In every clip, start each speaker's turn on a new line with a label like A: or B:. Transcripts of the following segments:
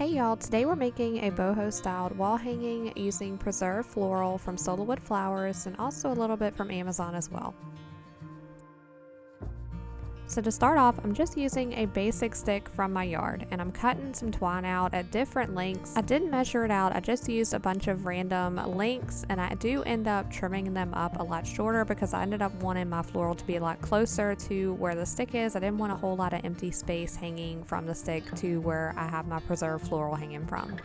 A: Hey y'all, today we're making a boho styled wall hanging using preserved floral from Sola flowers and also a little bit from Amazon as well. So to start off, I'm just using a basic stick from my yard and I'm cutting some twine out at different lengths. I didn't measure it out, I just used a bunch of random lengths and I do end up trimming them up a lot shorter because I ended up wanting my floral to be a lot closer to where the stick is. I didn't want a whole lot of empty space hanging from the stick to where I have my preserved floral hanging from.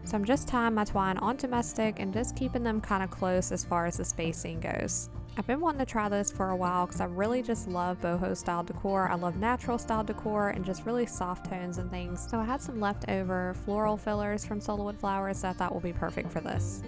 A: So I'm just tying my twine onto my stick and just keeping them kind of close as far as the spacing goes. I've been wanting to try this for a while because I really just love boho style decor. I love natural style decor and just really soft tones and things. So I had some leftover floral fillers from Sola flowers that I thought will be perfect for this.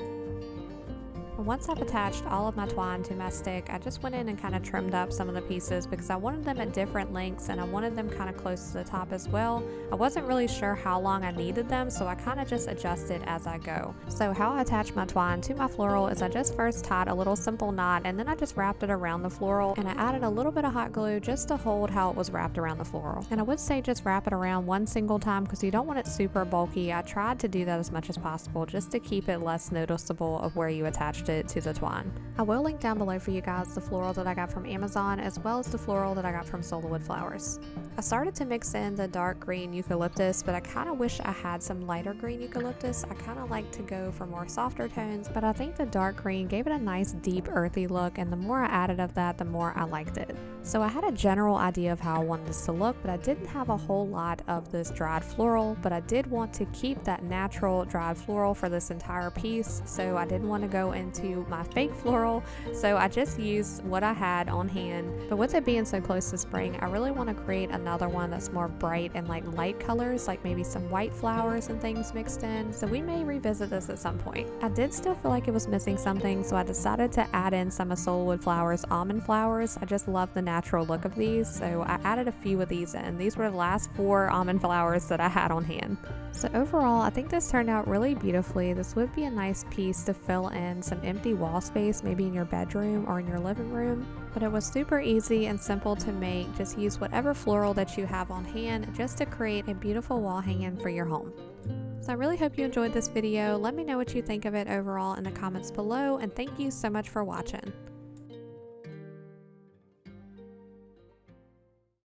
A: And once I've attached all of my twine to my stick, I just went in and kind of trimmed up some of the pieces because I wanted them at different lengths and I wanted them kind of close to the top as well. I wasn't really sure how long I needed them, so I kind of just adjusted as I go. So how I attach my twine to my floral is I just first tied a little simple knot and then I just wrapped it around the floral and I added a little bit of hot glue just to hold how it was wrapped around the floral. And I would say just wrap it around one single time because you don't want it super bulky. I tried to do that as much as possible just to keep it less noticeable of where you attached it to the twine. I will link down below for you guys the floral that I got from Amazon as well as the floral that I got from Sola flowers. I started to mix in the dark green eucalyptus, but I kind of wish I had some lighter green eucalyptus. I kind of like to go for more softer tones, but I think the dark green gave it a nice deep earthy look, and the more I added of that, the more I liked it. So I had a general idea of how I wanted this to look, but I didn't have a whole lot of this dried floral, but I did want to keep that natural dried floral for this entire piece, so I didn't want to go into my fake floral, so I just used what I had on hand. But with it being so close to spring, I really want to create another one that's more bright and like light colors, like maybe some white flowers and things mixed in, so we may revisit this at some point. I did still feel like it was missing something, so I decided to add in some of Sola flowers almond flowers. I just love the natural look of these, so I added a few of these in. These were the last 4 almond flowers that I had on hand. So overall, I think this turned out really beautifully. This would be a nice piece to fill in some empty wall space, maybe in your bedroom or in your living room. But it was super easy and simple to make. Just use whatever floral that you have on hand just to create a beautiful wall hanging for your home. So I really hope you enjoyed this video. Let me know what you think of it overall in the comments below, and thank you so much for watching.